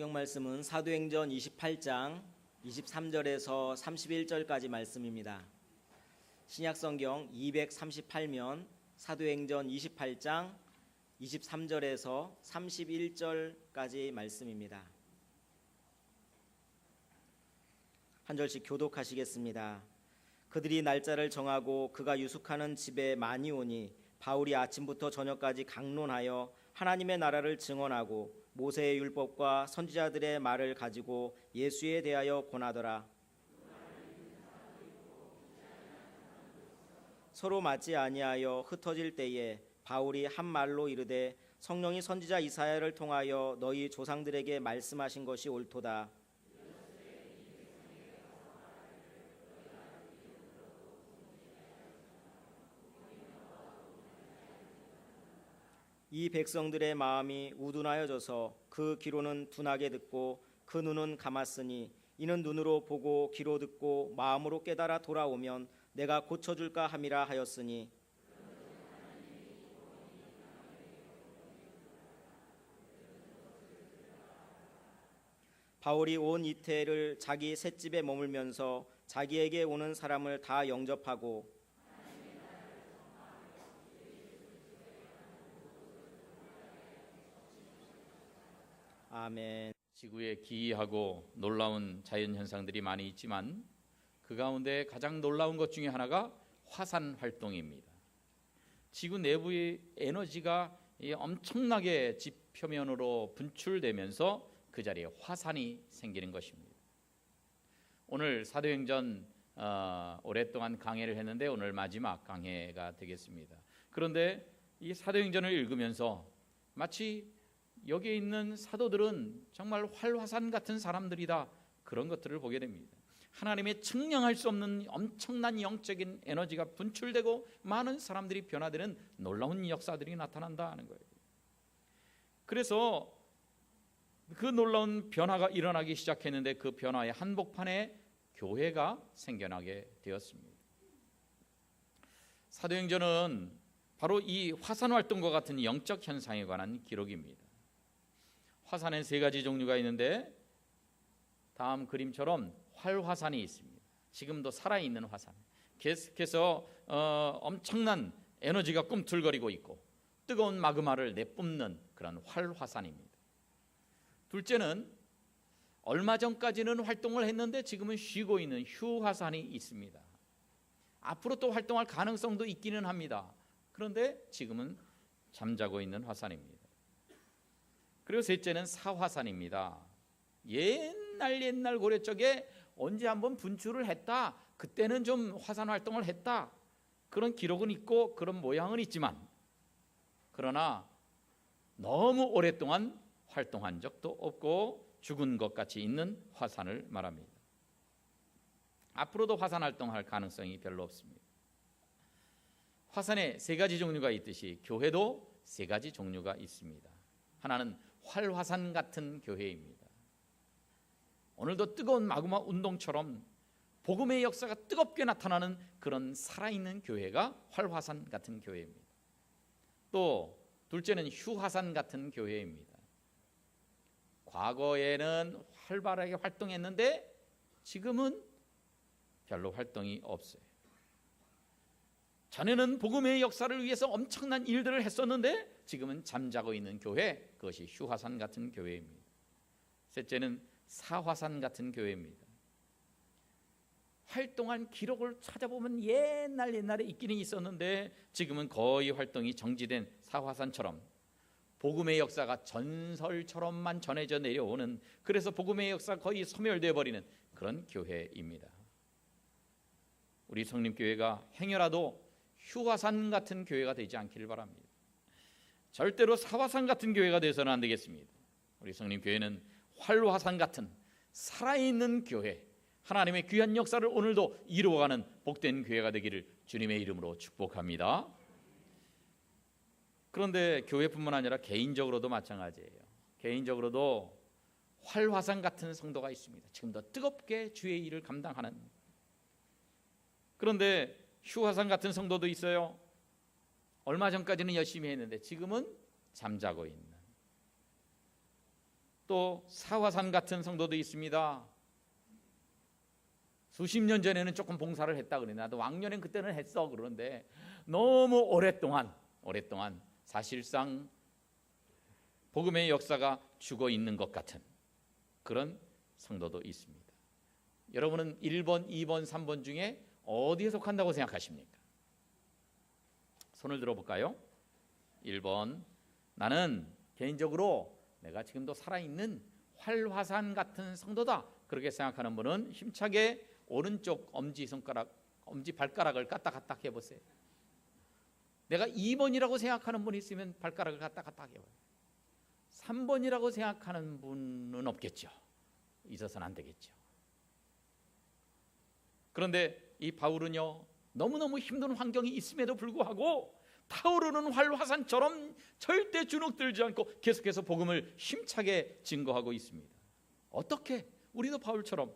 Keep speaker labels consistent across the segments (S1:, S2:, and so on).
S1: 성경 말씀은 사도행전 28장 23절에서 31절까지 말씀입니다. 신약 성경 238면 사도행전 28장 23절에서 31절까지 말씀입니다. 한 절씩 교독하시겠습니다. 그들이 날짜를 정하고 그가 유숙하는 집에 많이 오니 바울이 아침부터 저녁까지 강론하여 하나님의 나라를 증언하고 모세의 율법과 선지자들의 말을 가지고 예수에 대하여 권하더라. 서로 맞지 아니하여 흩어질 때에 바울이 한 말로 이르되 성령이 선지자 이사야를 통하여 너희 조상들에게 말씀하신 것이 옳도다. 이 백성들의 마음이 우둔하여져서 그 귀로는 둔하게 듣고 그 눈은 감았으니 이는 눈으로 보고 귀로 듣고 마음으로 깨달아 돌아오면 내가 고쳐줄까 함이라 하였으니 바울이 온 이태를 자기 셋집에 머물면서 자기에게 오는 사람을 다 영접하고 아멘.
S2: 지구에 기이하고 놀라운 자연 현상들이 많이 있지만 그 가운데 가장 놀라운 것 중에 하나가 화산 활동입니다. 지구 내부의 에너지가 엄청나게 지표면으로 분출되면서 그 자리에 화산이 생기는 것입니다. 오늘 사도행전 오랫동안 강해를 했는데 오늘 마지막 강해가 되겠습니다. 그런데 이 사도행전을 읽으면서 마치 여기에 있는 사도들은 정말 활화산 같은 사람들이다, 그런 것들을 보게 됩니다. 하나님의 측량할 수 없는 엄청난 영적인 에너지가 분출되고 많은 사람들이 변화되는 놀라운 역사들이 나타난다 하는 거예요. 그래서 그 놀라운 변화가 일어나기 시작했는데 그 변화의 한복판에 교회가 생겨나게 되었습니다. 사도행전은 바로 이 화산 활동과 같은 영적 현상에 관한 기록입니다. 화산엔 세 가지 종류가 있는데 다음 그림처럼 활화산이 있습니다. 지금도 살아있는 화산, 계속해서 엄청난 에너지가 꿈틀거리고 있고 뜨거운 마그마를 내뿜는 그런 활화산입니다. 둘째는 얼마 전까지는 활동을 했는데 지금은 쉬고 있는 휴화산이 있습니다. 앞으로 또 활동할 가능성도 있기는 합니다. 그런데 지금은 잠자고 있는 화산입니다. 그리고 셋째는 사화산입니다. 옛날 고려 쪽에 언제 한번 분출을 했다, 그때는 좀 화산 활동을 했다, 그런 기록은 있고 그런 모양은 있지만 그러나 너무 오랫동안 활동한 적도 없고 죽은 것 같이 있는 화산을 말합니다. 앞으로도 화산 활동할 가능성이 별로 없습니다. 화산에 세 가지 종류가 있듯이 교회도 세 가지 종류가 있습니다. 하나는 활화산 같은 교회입니다. 오늘도 뜨거운 마그마 운동처럼 복음의 역사가 뜨겁게 나타나는 그런 살아있는 교회가 활화산 같은 교회입니다. 또 둘째는 휴화산 같은 교회입니다. 과거에는 활발하게 활동했는데 지금은 별로 활동이 없어요. 전에는 복음의 역사를 위해서 엄청난 일들을 했었는데 지금은 잠자고 있는 교회, 그것이 휴화산 같은 교회입니다. 셋째는 사화산 같은 교회입니다. 활동한 기록을 찾아보면 옛날에 있기는 있었는데 지금은 거의 활동이 정지된 사화산처럼 복음의 역사가 전설처럼만 전해져 내려오는, 그래서 복음의 역사가 거의 소멸되어 버리는 그런 교회입니다. 우리 성림교회가 행여라도 휴화산 같은 교회가 되지 않기를 바랍니다. 절대로 사화산 같은 교회가 되어서는 안 되겠습니다. 우리 성림교회는 활화산 같은 살아있는 교회, 하나님의 귀한 역사를 오늘도 이루어가는 복된 교회가 되기를 주님의 이름으로 축복합니다. 그런데 교회뿐만 아니라 개인적으로도 마찬가지예요. 개인적으로도 활화산 같은 성도가 있습니다. 지금도 뜨겁게 주의 일을 감당하는. 그런데 휴화산 같은 성도도 있어요. 얼마 전까지는 열심히 했는데 지금은 잠자고 있는. 또 사화산 같은 성도도 있습니다. 수십 년 전에는 조금 봉사를 했다 그래. 나도 왕년엔 그때는 했어. 그러는데 너무 오랫동안 사실상 복음의 역사가 죽어 있는 것 같은 그런 성도도 있습니다. 여러분은 1번, 2번, 3번 중에 어디에 속한다고 생각하십니까? 손을 들어볼까요? 1번, 나는 개인적으로 내가 지금도 살아있는 활화산 같은 성도다. 그렇게 생각하는 분은 힘차게 오른쪽 엄지 발가락을 까딱까딱 해보세요. 내가 2번이라고 생각하는 분이 있으면 발가락을 까딱까딱 해봐요. 3번이라고 생각하는 분은 없겠죠. 있어서는 안 되겠죠. 그런데 이 바울은요, 너무너무 힘든 환경이 있음에도 불구하고 타오르는 활화산처럼 절대 주눅들지 않고 계속해서 복음을 힘차게 증거하고 있습니다. 어떻게 우리도 바울처럼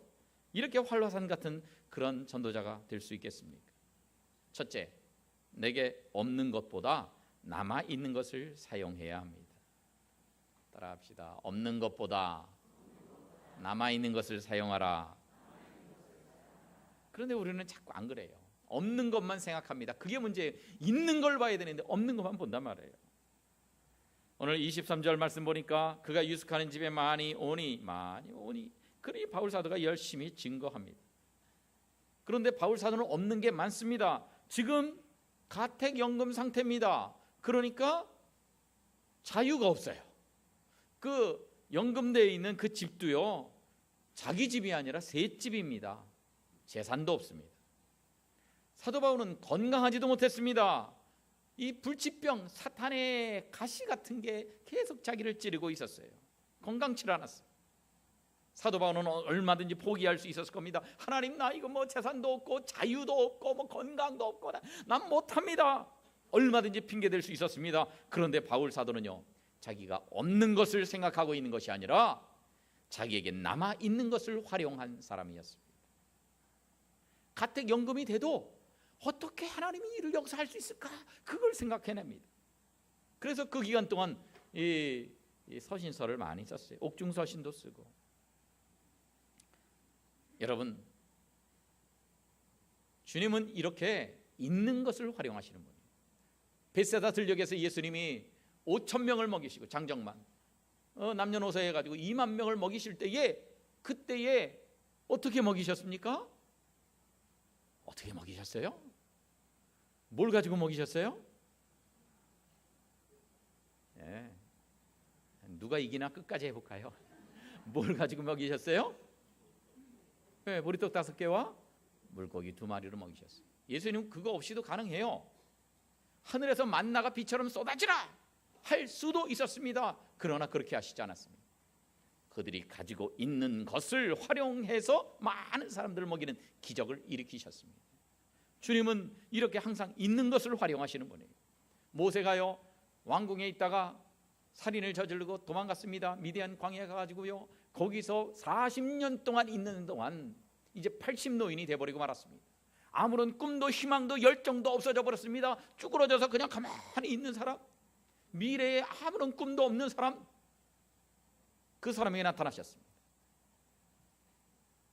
S2: 이렇게 활화산 같은 그런 전도자가 될 수 있겠습니까? 첫째, 내게 없는 것보다 남아 있는 것을 사용해야 합니다. 따라합시다. 없는 것보다 남아 있는 것을 사용하라. 그런데 우리는 자꾸 안 그래요. 없는 것만 생각합니다. 그게 문제예요. 있는 걸 봐야 되는데 없는 것만 본단 말이에요. 오늘 23절 말씀 보니까 그가 유숙하는 집에 많이 오니. 그러니 바울 사도가 열심히 증거합니다. 그런데 바울 사도는 없는 게 많습니다. 지금 가택연금 상태입니다. 그러니까 자유가 없어요. 그 연금대에 있는 그 집도요, 자기 집이 아니라 새 집입니다. 재산도 없습니다. 사도 바울은 건강하지도 못했습니다. 이 불치병, 사탄의 가시 같은 게 계속 자기를 찌르고 있었어요. 건강치 않았어요. 사도 바울은 얼마든지 포기할 수 있었을 겁니다. 하나님, 나 이거 뭐 재산도 없고 자유도 없고 뭐 건강도 없고 난 못합니다. 얼마든지 핑계댈 수 있었습니다. 그런데 바울 사도는요, 자기가 없는 것을 생각하고 있는 것이 아니라 자기에게 남아 있는 것을 활용한 사람이었습니다. 가택연금이 돼도 어떻게 하나님이 이를 역사할 수 있을까? 그걸 생각해냅니다. 그래서 그 기간 동안 이 서신서를 많이 썼어요. 옥중서신도 쓰고. 여러분, 주님은 이렇게 있는 것을 활용하시는 분이에요. 벳세다 들녘에서 예수님이 5,000명을 먹이시고 장정만 남녀노소 해가지고 2만 명을 먹이실 때에 그때에 어떻게 먹이셨습니까? 어떻게 먹이셨어요? 뭘 가지고 먹이셨어요? 네. 누가 이기나 끝까지 해볼까요? 뭘 가지고 먹이셨어요? 네, 보리떡 5개와 물고기 2마리로 먹이셨어요. 예수님 그거 없이도 가능해요. 하늘에서 만나가 비처럼 쏟아지라 할 수도 있었습니다. 그러나 그렇게 하시지 않았습니다. 그들이 가지고 있는 것을 활용해서 많은 사람들을 먹이는 기적을 일으키셨습니다. 주님은 이렇게 항상 있는 것을 활용하시는 분이에요. 모세가요, 왕궁에 있다가 살인을 저지르고 도망갔습니다. 미디안 광야에 가가지고요, 거기서 40년 동안 있는 동안 이제 80노인이 돼버리고 말았습니다. 아무런 꿈도 희망도 열정도 없어져 버렸습니다. 쭈그러져서 그냥 가만히 있는 사람, 미래에 아무런 꿈도 없는 사람, 그 사람에게 나타나셨습니다.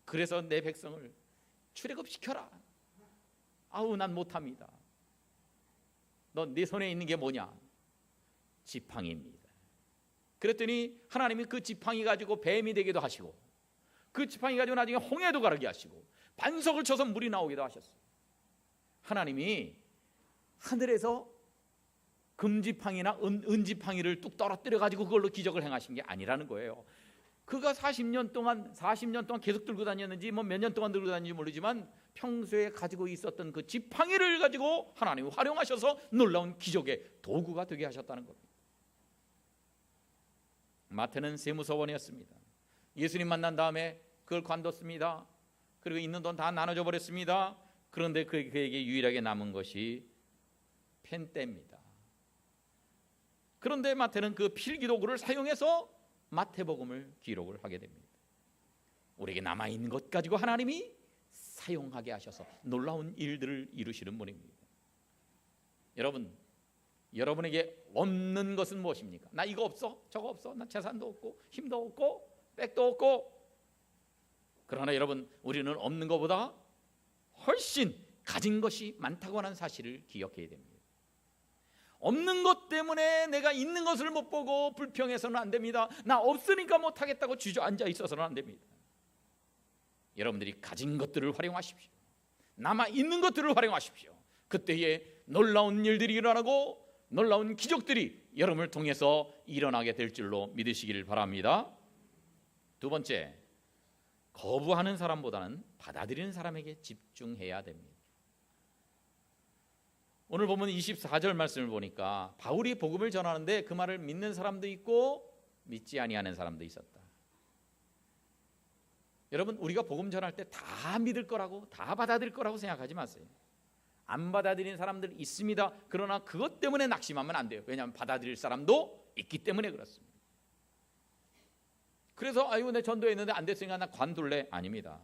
S2: 그래서 내 백성을 출애굽시켜라. 아우, 난 못합니다. 너 네 손에 있는 게 뭐냐? 지팡이입니다. 그랬더니 하나님이 그 지팡이 가지고 뱀이 되기도 하시고, 그 지팡이 가지고 나중에 홍해도 가르게 하시고, 반석을 쳐서 물이 나오기도 하셨어요. 하나님이 하늘에서 금지팡이나 은지팡이를 뚝 떨어뜨려 가지고 그걸로 기적을 행하신 게 아니라는 거예요. 그가 40년 동안 계속 들고 다녔는지 뭐 몇 년 동안 들고 다녔는지 모르지만 평소에 가지고 있었던 그 지팡이를 가지고 하나님이 활용하셔서 놀라운 기적의 도구가 되게 하셨다는 겁니다. 마태는 세무서원이었습니다. 예수님 만난 다음에 그걸 관뒀습니다. 그리고 있는 돈 다 나눠줘 버렸습니다. 그런데 그에게 유일하게 남은 것이 펜대입니다. 그런데 마태는 그 필기도구를 사용해서 마태복음을 기록을 하게 됩니다. 우리에게 남아있는 것 가지고 하나님이 사용하게 하셔서 놀라운 일들을 이루시는 분입니다. 여러분, 여러분에게 없는 것은 무엇입니까? 나 이거 없어, 저거 없어, 나 재산도 없고 힘도 없고 백도 없고. 그러나 여러분, 우리는 없는 것보다 훨씬 가진 것이 많다고 하는 사실을 기억해야 됩니다. 없는 것 때문에 내가 있는 것을 못 보고 불평해서는 안 됩니다. 나 없으니까 못하겠다고 주저앉아 있어서는 안 됩니다. 여러분들이 가진 것들을 활용하십시오. 남아 있는 것들을 활용하십시오. 그때에 놀라운 일들이 일어나고 놀라운 기적들이 여러분을 통해서 일어나게 될 줄로 믿으시기를 바랍니다. 두 번째, 거부하는 사람보다는 받아들이는 사람에게 집중해야 됩니다. 오늘 보면 24절 말씀을 보니까 바울이 복음을 전하는데 그 말을 믿는 사람도 있고 믿지 아니하는 사람도 있었다. 여러분, 우리가 복음 전할 때 다 믿을 거라고, 다 받아들일 거라고 생각하지 마세요. 안 받아들이는 사람들 있습니다. 그러나 그것 때문에 낙심하면 안 돼요. 왜냐하면 받아들일 사람도 있기 때문에 그렇습니다. 그래서 아이고, 내 전도했는데 안 됐으니까 나 관둘래? 아닙니다.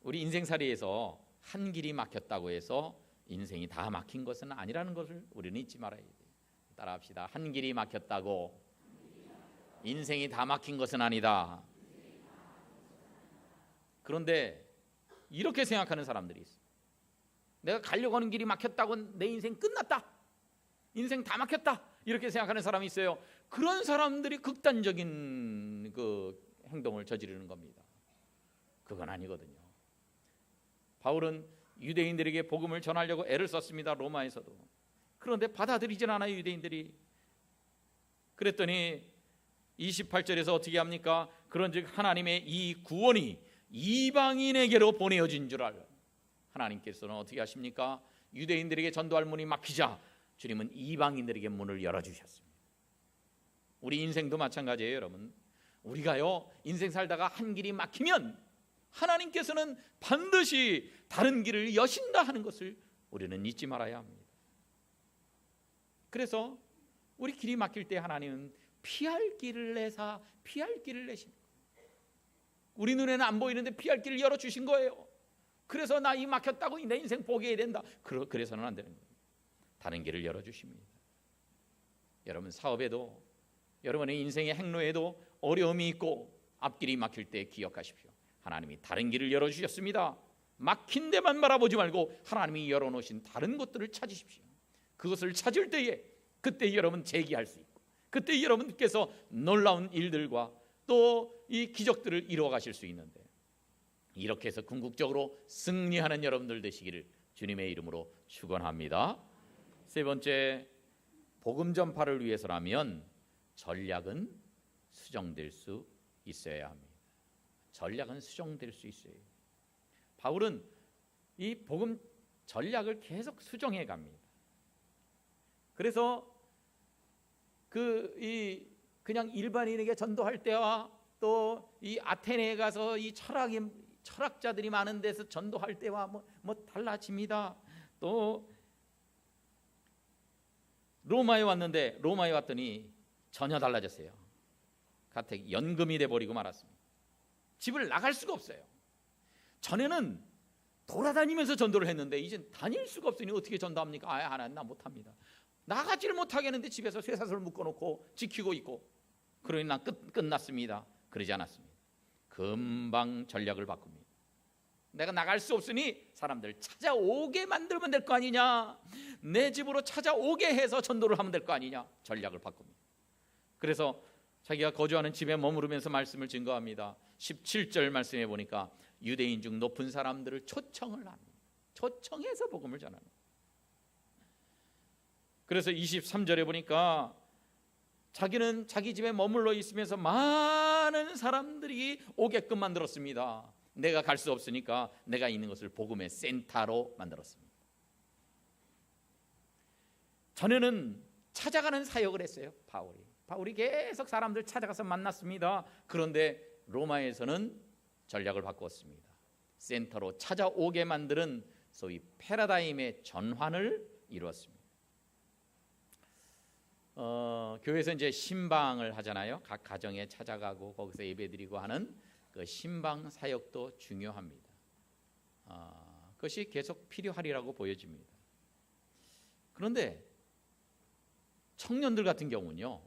S2: 우리 인생살이에서 한 길이 막혔다고 해서 인생이 다 막힌 것은 아니라는 것을 우리는 잊지 말아야 돼요. 따라합시다. 한 길이 막혔다고 인생이 다 막힌 것은 아니다. 그런데 이렇게 생각하는 사람들이 있어요. 내가 가려고 하는 길이 막혔다고 내 인생 끝났다, 인생 다 막혔다, 이렇게 생각하는 사람이 있어요. 그런 사람들이 극단적인 그 행동을 저지르는 겁니다. 그건 아니거든요. 바울은 유대인들에게 복음을 전하려고 애를 썼습니다. 로마에서도. 그런데 받아들이진 않아요, 유대인들이. 그랬더니 28절에서 어떻게 합니까? 그런즉 하나님의 이 구원이 이방인에게로 보내어진 줄 알아. 하나님께서는 어떻게 하십니까? 유대인들에게 전도할 문이 막히자 주님은 이방인들에게 문을 열어주셨습니다. 우리 인생도 마찬가지예요, 여러분. 우리가요, 인생 살다가 한 길이 막히면 하나님께서는 반드시 다른 길을 여신다 하는 것을 우리는 잊지 말아야 합니다. 그래서 우리 길이 막힐 때 하나님은 피할 길을 내사 피할 길을 내십니다. 우리 눈에는 안 보이는데 피할 길을 열어주신 거예요. 그래서 나 이 막혔다고 내 인생 포기해야 된다, 그래서는 안 되는 거예요. 다른 길을 열어주십니다. 여러분, 사업에도 여러분의 인생의 행로에도 어려움이 있고 앞길이 막힐 때 기억하십시오. 하나님이 다른 길을 열어주셨습니다. 막힌 데만 바라보지 말고 하나님이 열어놓으신 다른 것들을 찾으십시오. 그것을 찾을 때에 그때 여러분 재기할 수 있고 그때 여러분께서 놀라운 일들과 또 이 기적들을 이루어 가실 수 있는데, 이렇게 해서 궁극적으로 승리하는 여러분들 되시기를 주님의 이름으로 축원합니다. 세 번째, 복음 전파를 위해서라면 전략은 수정될 수 있어야 합니다. 전략은 수정될 수 있어요. 바울은 이 복음 전략을 계속 수정해 갑니다. 그래서 그냥 일반인에게 전도할 때와 또 이 아테네에 가서 이 철학자들이 많은 데서 전도할 때와 뭐 달라집니다. 또 로마에 왔더니 전혀 달라졌어요. 가택 연금이 돼버리고 말았습니다. 집을 나갈 수가 없어요. 전에는 돌아다니면서 전도를 했는데 이젠 다닐 수가 없으니 어떻게 전도합니까? 하나님, 나 못합니다. 나가지를 못하겠는데 집에서 쇠사슬을 묶어놓고 지키고 있고, 그러니 난 끝났습니다. 그러지 않았습니다. 금방 전략을 바꿉니다. 내가 나갈 수 없으니 사람들 찾아오게 만들면 될 거 아니냐, 내 집으로 찾아오게 해서 전도를 하면 될 거 아니냐, 전략을 바꿉니다. 그래서 자기가 거주하는 집에 머무르면서 말씀을 증거합니다. 17절 말씀해 보니까 유대인 중 높은 사람들을 초청을 합니다. 초청해서 복음을 전합니다. 그래서 23절에 보니까 자기는 자기 집에 머물러 있으면서 많은 사람들이 오게끔 만들었습니다. 내가 갈 수 없으니까 내가 있는 것을 복음의 센터로 만들었습니다. 전에는 찾아가는 사역을 했어요. 바울이 계속 사람들 찾아가서 만났습니다. 그런데 로마에서는 전략을 바꿨습니다. 센터로 찾아오게 만드는 소위 패러다임의 전환을 이루었습니다. 교회에서 이제 신방을 하잖아요. 각 가정에 찾아가고 거기서 예배드리고 하는 그 신방 사역도 중요합니다. 그것이 계속 필요하리라고 보여집니다. 그런데 청년들 같은 경우는요,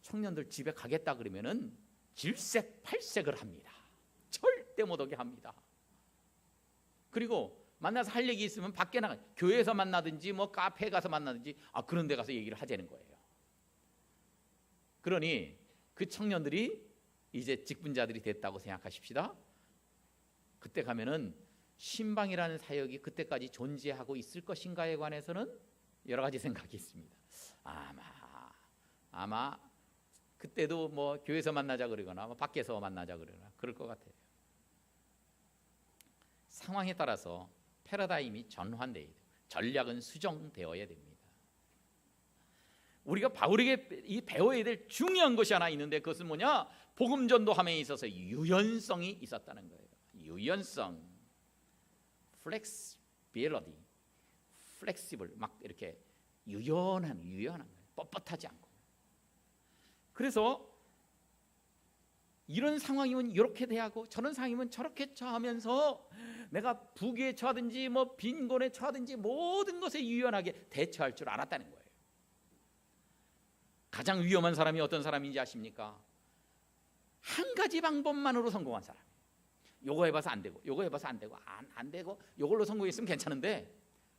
S2: 청년들 집에 가겠다 그러면은 질색팔색을 합니다. 절대 못 오게 합니다. 그리고 만나서 할 얘기 있으면 밖에 나가, 교회에서 만나든지 뭐 카페에 가서 만나든지 그런 데 가서 얘기를 하자는 거예요. 그러니 그 청년들이 이제 직분자들이 됐다고 생각하십시다. 그때 가면은 신방이라는 사역이 그때까지 존재하고 있을 것인가에 관해서는 여러 가지 생각이 있습니다. 아마 그때도 뭐 교회에서 만나자 그러거나 뭐 밖에서 만나자 그러거나 그럴 것 같아요. 상황에 따라서 패러다임이 전환돼야 돼요. 전략은 수정되어야 됩니다. 우리가 바울에게 이 배워야 될 중요한 것이 하나 있는데, 그것은 뭐냐? 복음 전도함에 있어서 유연성이 있었다는 거예요. 유연성, flexibility, flexible, 막 이렇게 유연한 거예요. 뻣뻣하지 않고. 그래서 이런 상황이면 이렇게 대하고 저런 상황이면 저렇게 처하면서 내가 부귀에 처하든지 뭐 빈곤에 처하든지 모든 것에 유연하게 대처할 줄 알았다는 거예요. 가장 위험한 사람이 어떤 사람인지 아십니까? 한 가지 방법만으로 성공한 사람. 요거 해봐서 안 되고, 요거 해봐서 안 되고, 안 되고, 요걸로 성공했으면 괜찮은데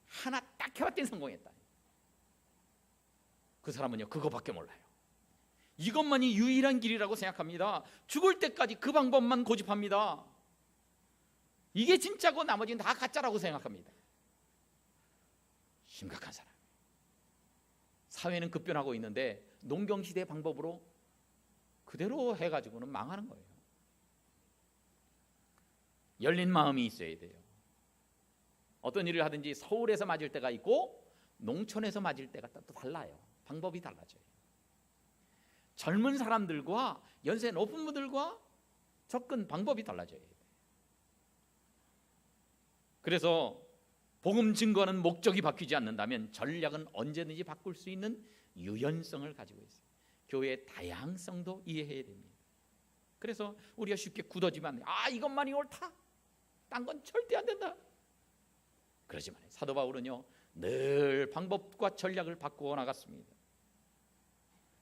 S2: 하나 딱 해봤더니 성공했다. 그 사람은요, 그거밖에 몰라요. 이것만이 유일한 길이라고 생각합니다. 죽을 때까지 그 방법만 고집합니다. 이게 진짜고 나머지는 다 가짜라고 생각합니다. 심각한 사람. 사회는 급변하고 있는데 농경시대 방법으로 그대로 해가지고는 망하는 거예요. 열린 마음이 있어야 돼요. 어떤 일을 하든지 서울에서 맞을 때가 있고 농촌에서 맞을 때가 또 달라요. 방법이 달라져요. 젊은 사람들과 연세 높은 분들과 접근 방법이 달라져야 돼요. 그래서 복음 증거는 목적이 바뀌지 않는다면 전략은 언제든지 바꿀 수 있는 유연성을 가지고 있어요. 교회의 다양성도 이해해야 됩니다. 그래서 우리가 쉽게 굳어지면 이것만이 옳다, 딴 건 절대 안 된다, 그러지만 사도 바울은요 늘 방법과 전략을 바꾸어 나갔습니다.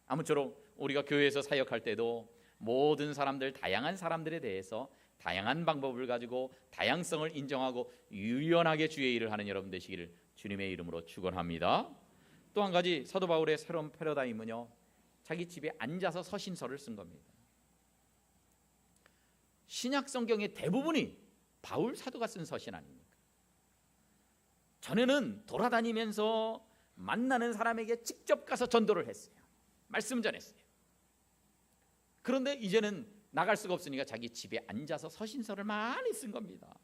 S2: 아무쪼록 우리가 교회에서 사역할 때도 모든 사람들, 다양한 사람들에 대해서 다양한 방법을 가지고 다양성을 인정하고 유연하게 주의 일을 하는 여러분 되시기를 주님의 이름으로 축원합니다. 또 한 가지 사도 바울의 새로운 패러다임은요, 자기 집에 앉아서 서신서를 쓴 겁니다. 신약 성경의 대부분이 바울 사도가 쓴 서신 아닙니까? 전에는 돌아다니면서 만나는 사람에게 직접 가서 전도를 했어요. 말씀 전했어요. 그런데 이제는 나갈 수가 없으니까 자기 집에 앉아서 서신서를 많이 쓴 겁니다.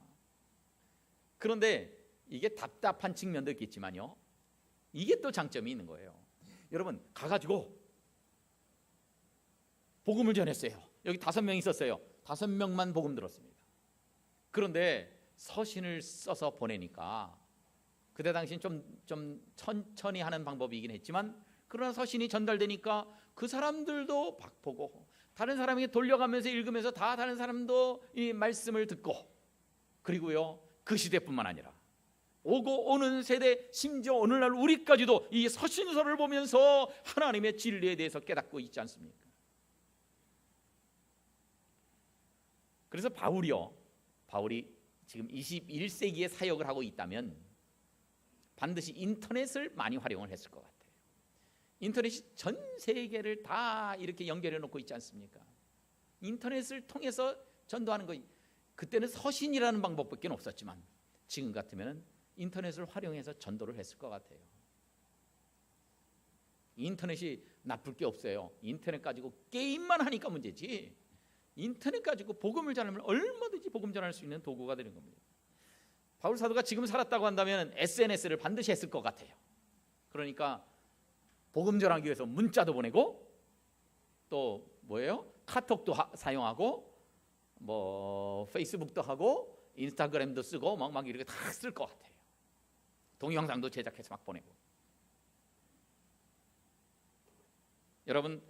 S2: 그런데 이게 답답한 측면도 있겠지만요, 이게 또 장점이 있는 거예요. 여러분, 가가지고 복음을 전했어요. 여기 5명 있었어요. 5명만 복음 들었습니다. 그런데 서신을 써서 보내니까 그때 당시엔 좀 천천히 하는 방법이긴 했지만, 그러나 서신이 전달되니까 그 사람들도 보고 다른 사람에게 돌려가면서 읽으면서 다 다른 사람도 이 말씀을 듣고, 그리고요 그 시대뿐만 아니라 오고 오는 세대, 심지어 오늘날 우리까지도 이 서신서를 보면서 하나님의 진리에 대해서 깨닫고 있지 않습니까? 그래서 바울이 지금 21세기에 사역을 하고 있다면 반드시 인터넷을 많이 활용을 했을 것 같아요. 인터넷이 전 세계를 다 이렇게 연결해 놓고 있지 않습니까? 인터넷을 통해서 전도하는 거, 그때는 서신이라는 방법밖에 없었지만 지금 같으면 인터넷을 활용해서 전도를 했을 것 같아요. 인터넷이 나쁠 게 없어요. 인터넷 가지고 게임만 하니까 문제지, 인터넷 가지고 복음을 전하면 얼마든지 복음 전할 수 있는 도구가 되는 겁니다. 바울 사도가 지금 살았다고 한다면 SNS를 반드시 했을 것 같아요. 그러니까 복음 전하기 위해서 문자도 보내고, 또 뭐예요? 카톡도 사용하고, 뭐 페이스북도 하고, 인스타그램도 쓰고, 막 이렇게 다 쓸 것 같아요. 동영상도 제작해서 막 보내고. 여러분,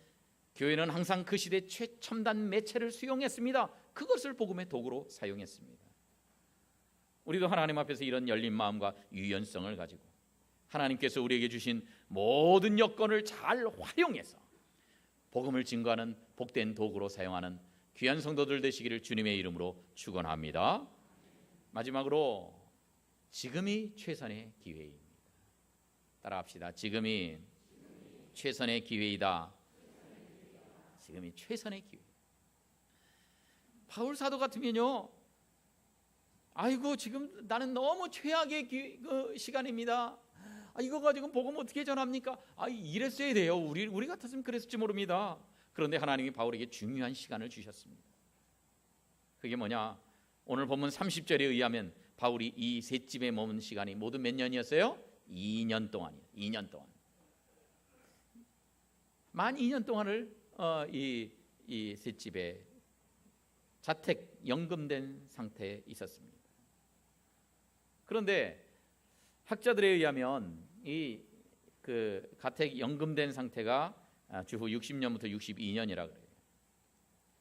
S2: 교회는 항상 그 시대 최첨단 매체를 수용했습니다. 그것을 복음의 도구로 사용했습니다. 우리도 하나님 앞에서 이런 열린 마음과 유연성을 가지고 하나님께서 우리에게 주신 모든 여건을 잘 활용해서 복음을 증거하는 복된 도구로 사용하는 귀한 성도들 되시기를 주님의 이름으로 축원합니다. 마지막으로 지금이 최선의 기회입니다. 따라합시다. 지금이 최선의 기회이다. 지금이 최선의 기회. 바울 사도 같으면요, 아이고 지금 나는 너무 최악의 시간입니다. 이거 가지고 복음 어떻게 전합니까? 이랬어야 돼요. 우리 같았으면 그랬을지 모릅니다. 그런데 하나님이 바울에게 중요한 시간을 주셨습니다. 그게 뭐냐? 오늘 본문 30절에 의하면 바울이 이 셋집에 머문 시간이 모두 몇 년이었어요? 2년 동안이에요. 2년 동안. 만 2년 동안을 이 셋집에 자택 연금된 상태에 있었습니다. 그런데 학자들에 의하면 그 가택 연금된 상태가 주후 60년부터 62년이라 그래요.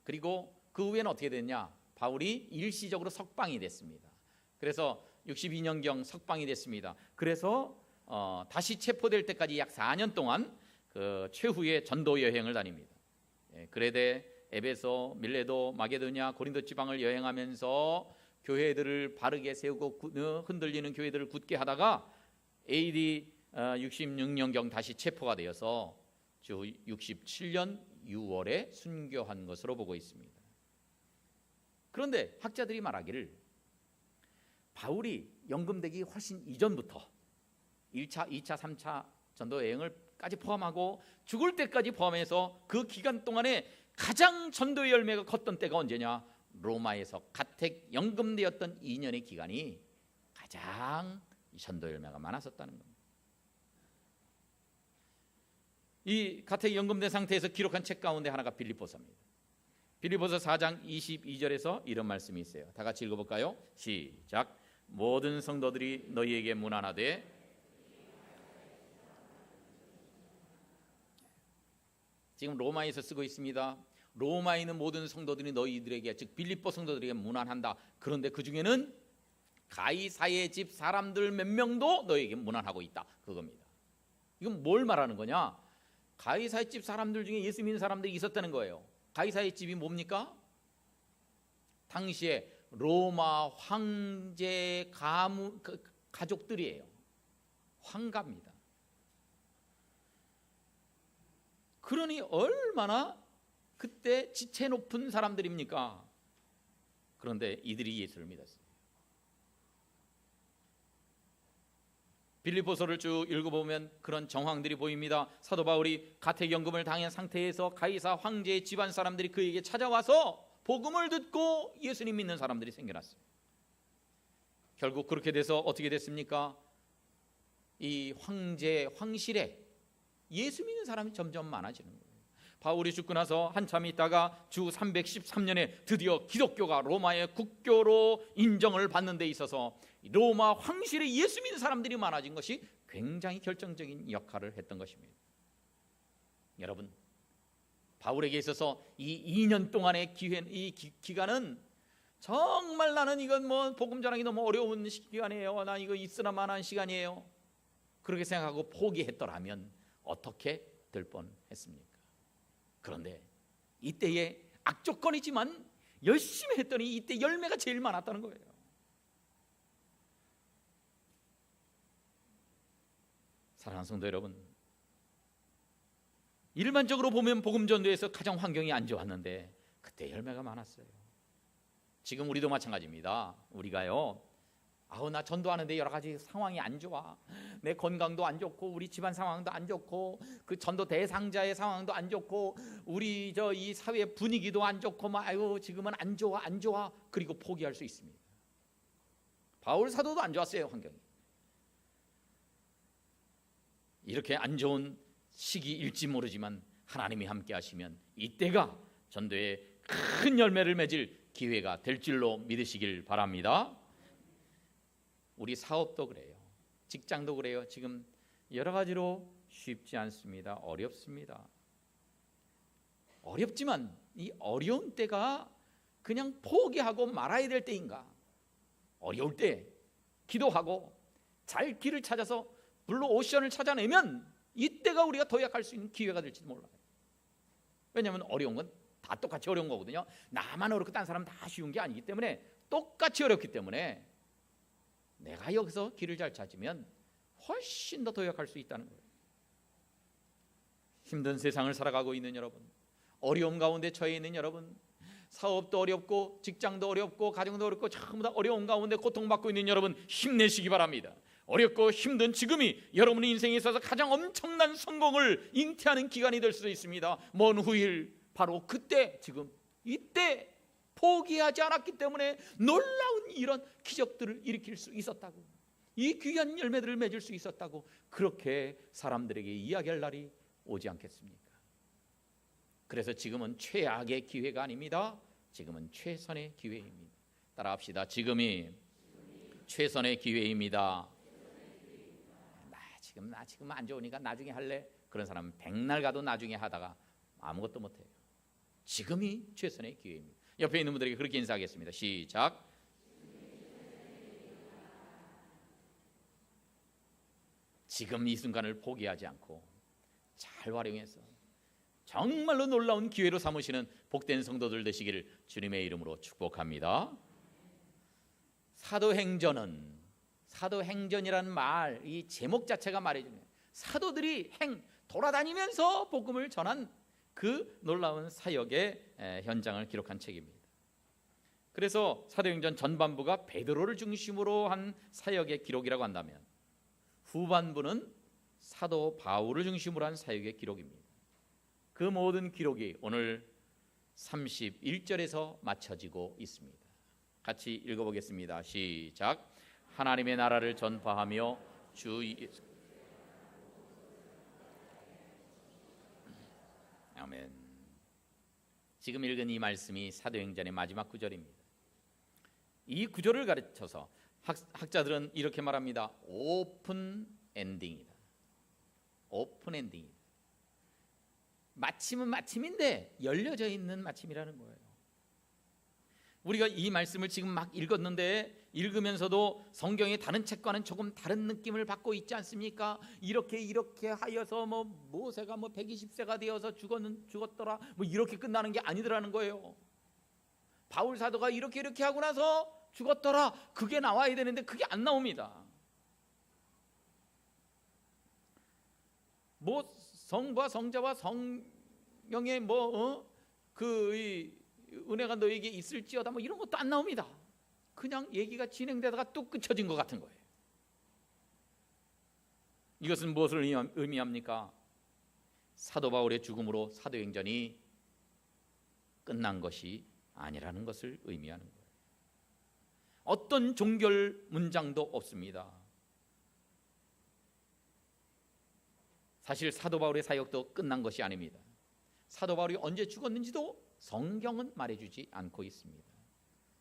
S2: 그리고 그 후에는 어떻게 됐냐? 바울이 일시적으로 석방이 됐습니다. 그래서 62년경 석방이 됐습니다. 그래서 다시 체포될 때까지 약 4년 동안 그 최후의 전도 여행을 다닙니다. 그레데, 에베소, 밀레도, 마게도냐, 고린도 지방을 여행하면서 교회들을 바르게 세우고 흔들리는 교회들을 굳게 하다가 AD 66년경 다시 체포가 되어서 주 67년 6월에 순교한 것으로 보고 있습니다. 그런데 학자들이 말하기를 바울이 연금되기 훨씬 이전부터 1차, 2차, 3차 전도 여행을까지 포함하고 죽을 때까지 포함해서 그 기간 동안에 가장 전도의 열매가 컸던 때가 언제냐? 로마에서 가택 연금되었던 2년의 기간이 가장 전도 열매가 많았었다는 겁니다. 이 가택 연금된 상태에서 기록한 책 가운데 하나가 빌립보서입니다. 빌립보서 4장 22절에서 이런 말씀이 있어요. 다 같이 읽어볼까요? 시작. 모든 성도들이 너희에게 문안하되. 지금 로마에서 쓰고 있습니다. 로마에 있는 모든 성도들이 너희들에게, 즉 빌립보 성도들에게 문안한다. 그런데 그 중에는 가이사의 집 사람들 몇 명도 너희에게 문안하고 있다. 그겁니다. 이건 뭘 말하는 거냐? 가이사의 집 사람들 중에 예수 믿는 사람들이 있었다는 거예요. 가이사의 집이 뭡니까? 당시에 로마 황제 가족들이에요. 황가입니다. 그러니 얼마나 그때 지체 높은 사람들입니까? 그런데 이들이 예수를 믿었어요. 빌립보서를 쭉 읽어보면 그런 정황들이 보입니다. 사도 바울이 가택연금을 당한 상태에서 가이사 황제의 집안 사람들이 그에게 찾아와서 복음을 듣고 예수님 믿는 사람들이 생겨났어요. 결국 그렇게 돼서 어떻게 됐습니까? 이 황실에 예수 믿는 사람이 점점 많아지는 거예요. 바울이 죽고 나서 한참 있다가 주 313년에 드디어 기독교가 로마의 국교로 인정을 받는 데 있어서 로마 황실에 예수 믿는 사람들이 많아진 것이 굉장히 결정적인 역할을 했던 것입니다. 여러분, 바울에게 있어서 이 2년 동안의 기간은 정말 나는 이건 뭐 복음 전하기 너무 어려운 기간이에요. 나 이거 있으나마나한 시간이에요. 그렇게 생각하고 포기했더라면 어떻게 될 뻔했습니까? 그런데 이때의 악조건이지만 열심히 했더니 이때 열매가 제일 많았다는 거예요. 사랑하는 성도 여러분, 일반적으로 보면 복음 전도에서 가장 환경이 안 좋았는데 그때 열매가 많았어요. 지금 우리도 마찬가지입니다. 우리가요, 나 전도하는데 여러 가지 상황이 안 좋아. 내 건강도 안 좋고 우리 집안 상황도 안 좋고 그 전도 대상자의 상황도 안 좋고 우리 이 사회 분위기도 안 좋고 지금은 안 좋아. 그리고 포기할 수 있습니다. 바울 사도도 안 좋았어요, 환경이. 이렇게 안 좋은 시기일지 모르지만 하나님이 함께 하시면 이때가 전도에 큰 열매를 맺을 기회가 될 줄로 믿으시길 바랍니다. 우리 사업도 그래요. 직장도 그래요. 지금 여러 가지로 쉽지 않습니다. 어렵습니다. 어렵지만 이 어려운 때가 그냥 포기하고 말아야 될 때인가? 어려울 때 기도하고 잘 길을 찾아서 블루 오션을 찾아내면 이때가 우리가 도약할 수 있는 기회가 될지도 몰라요. 왜냐하면 어려운 건 다 똑같이 어려운 거거든요. 나만 어렵고 딴 사람 다 쉬운 게 아니기 때문에 똑같이 어렵기 때문에 내가 여기서 길을 잘 찾으면 훨씬 더 도약할 수 있다는 거예요. 힘든 세상을 살아가고 있는 여러분, 어려움 가운데 처해 있는 여러분, 사업도 어렵고 직장도 어렵고 가정도 어렵고 전부 다 어려운 가운데 고통받고 있는 여러분, 힘내시기 바랍니다. 어렵고 힘든 지금이 여러분의 인생에 있어서 가장 엄청난 성공을 잉태하는 기간이 될 수도 있습니다. 먼 후일 바로 그때, 지금 이때 포기하지 않았기 때문에 놀라운 이런 기적들을 일으킬 수 있었다고, 이 귀한 열매들을 맺을 수 있었다고 그렇게 사람들에게 이야기할 날이 오지 않겠습니까? 그래서 지금은 최악의 기회가 아닙니다. 지금은 최선의 기회입니다. 따라합시다. 지금이 최선의 기회입니다. 나 지금 안 좋으니까 나중에 할래. 그런 사람은 백날 가도 나중에 하다가 아무것도 못해요. 지금이 최선의 기회입니다. 옆에 있는 분들에게 그렇게 인사하겠습니다. 시작. 지금 이 순간을 포기하지 않고 잘 활용해서 정말로 놀라운 기회로 삼으시는 복된 성도들 되시기를 주님의 이름으로 축복합니다. 사도행전이라는 말, 이 제목 자체가 말해주네요. 사도들이 돌아다니면서 복음을 전한 그 놀라운 사역의 현장을 기록한 책입니다. 그래서 사도행전 전반부가 베드로를 중심으로 한 사역의 기록이라고 한다면 후반부는 사도 바울을 중심으로 한 사역의 기록입니다. 그 모든 기록이 오늘 31절에서 맞춰지고 있습니다. 같이 읽어보겠습니다. 시작. 하나님의 나라를 전파하며 아멘. 지금 읽은 이 말씀이 사도행전의 마지막 구절입니다. 이 구절을 가르쳐서 학자들은 이렇게 말합니다. 오픈 엔딩이다. 오픈 엔딩이다. 마침은 마침인데 열려져 있는 마침이라는 거예요. 우리가 이 말씀을 지금 막 읽었는데 읽으면서도 성경의 다른 책과는 조금 다른 느낌을 받고 있지 않습니까? 이렇게 하여서 모세가 120세가 되어서 죽었더라 이렇게 끝나는 게 아니더라는 거예요. 바울 사도가 이렇게 하고 나서 죽었더라, 그게 나와야 되는데 그게 안 나옵니다. 성부와 성자와 성령의 은혜가 너에게 있을지어다 이런 것도 안 나옵니다. 그냥 얘기가 진행되다가 뚝 끊쳐진 것 같은 거예요. 이것은 무엇을 의미합니까? 사도 바울의 죽음으로 사도행전이 끝난 것이 아니라는 것을 의미하는 거예요. 어떤 종결 문장도 없습니다. 사실 사도 바울의 사역도 끝난 것이 아닙니다. 사도 바울이 언제 죽었는지도 성경은 말해주지 않고 있습니다.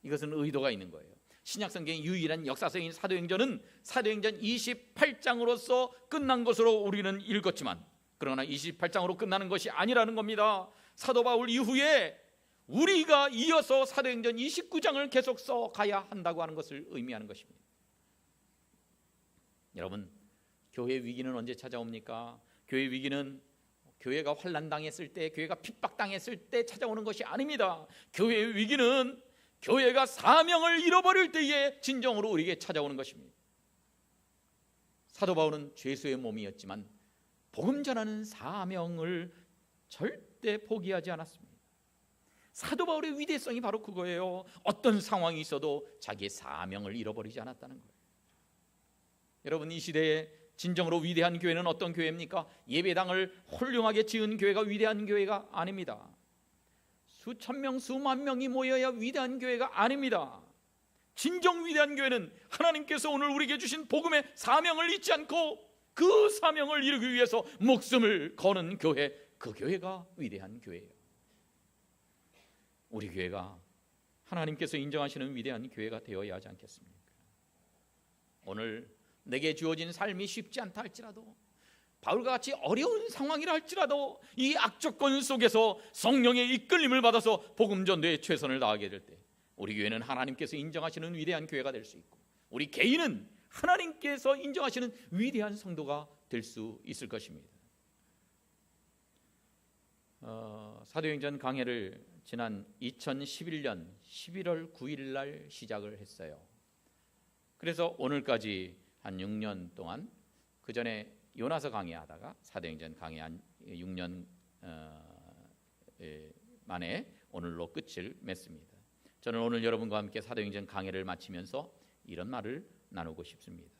S2: 이것은 의도가 있는 거예요. 신약성경의 유일한 역사적인 사도행전은 사도행전 28장으로서 끝난 것으로 우리는 읽었지만, 그러나 28장으로 끝나는 것이 아니라는 겁니다. 사도 바울 이후에 우리가 이어서 사도행전 29장을 계속 써가야 한다고 하는 것을 의미하는 것입니다. 여러분, 교회 위기는 언제 찾아옵니까? 교회 위기는 교회가 환난당했을 때, 교회가 핍박당했을 때 찾아오는 것이 아닙니다. 교회의 위기는 교회가 사명을 잃어버릴 때에 진정으로 우리에게 찾아오는 것입니다. 사도 바울은 죄수의 몸이었지만 복음 전하는 사명을 절대 포기하지 않았습니다. 사도 바울의 위대성이 바로 그거예요. 어떤 상황이 있어도 자기의 사명을 잃어버리지 않았다는 거예요. 여러분, 이 시대에 진정으로 위대한 교회는 어떤 교회입니까? 예배당을 훌륭하게 지은 교회가 위대한 교회가 아닙니다. 수천 명, 수만 명이 모여야 위대한 교회가 아닙니다. 진정 위대한 교회는 하나님께서 오늘 우리에게 주신 복음의 사명을 잊지 않고 그 사명을 이루기 위해서 목숨을 거는 교회, 그 교회가 위대한 교회예요. 우리 교회가 하나님께서 인정하시는 위대한 교회가 되어야 하지 않겠습니까? 오늘 내게 주어진 삶이 쉽지 않다 할지라도, 바울과 같이 어려운 상황이라 할지라도, 이 악조건 속에서 성령의 이끌림을 받아서 복음 전도에 최선을 다하게 될 때 우리 교회는 하나님께서 인정하시는 위대한 교회가 될 수 있고, 우리 개인은 하나님께서 인정하시는 위대한 성도가 될 수 있을 것입니다. 사도행전 강해를 지난 2011년 11월 9일 날 시작을 했어요. 그래서 오늘까지 한 6년 동안, 그 전에 요나서 강해하다가 사도행전 강해 한 6년 만에 오늘로 끝을 맺습니다. 저는 오늘 여러분과 함께 사도행전 강해를 마치면서 이런 말을 나누고 싶습니다.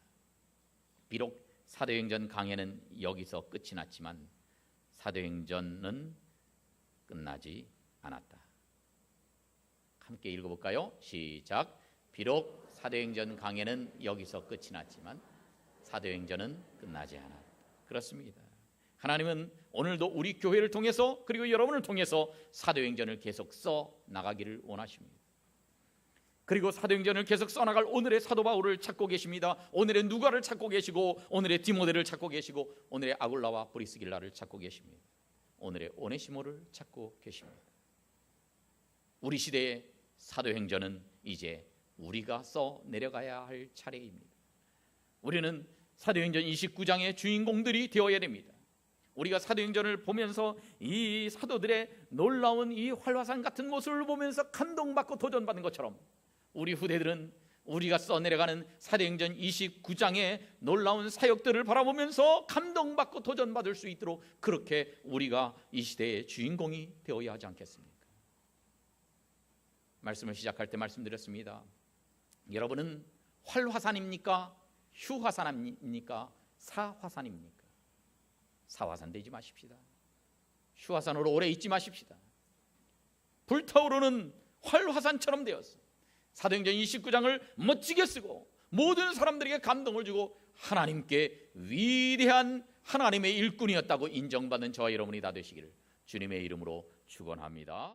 S2: 비록 사도행전 강해는 여기서 끝이 났지만 사도행전은 끝나지 않았다. 함께 읽어볼까요? 시작. 비록 사도행전 강해는 여기서 끝이 났지만 사도행전은 끝나지 않았다. 그렇습니다. 하나님은 오늘도 우리 교회를 통해서, 그리고 여러분을 통해서 사도행전을 계속 써 나가기를 원하십니다. 그리고 사도행전을 계속 써나갈 오늘의 사도 바울을 찾고 계십니다. 오늘의 누가를 찾고 계시고, 오늘의 디모데를 찾고 계시고, 오늘의 아굴라와 브리스길라를 찾고 계십니다. 오늘의 오네시모를 찾고 계십니다. 우리 시대의 사도행전은 이제 우리가 써 내려가야 할 차례입니다. 우리는 사도행전 29장의 주인공들이 되어야 됩니다. 우리가 사도행전을 보면서 이 사도들의 놀라운 이 활화산 같은 모습을 보면서 감동받고 도전받은 것처럼, 우리 후대들은 우리가 써내려가는 사도행전 29장의 놀라운 사역들을 바라보면서 감동받고 도전받을 수 있도록 그렇게 우리가 이 시대의 주인공이 되어야 하지 않겠습니까? 말씀을 시작할 때 말씀드렸습니다. 여러분은 활화산입니까? 휴화산입니까? 사화산입니까? 사화산 되지 마십시다. 휴화산으로 오래 있지 마십시다. 불타오르는 활화산처럼 되었어. 사도행전 29장을 멋지게 쓰고 모든 사람들에게 감동을 주고 하나님께 위대한 하나님의 일꾼이었다고 인정받는 저와 여러분이 다 되시기를 주님의 이름으로 축원합니다.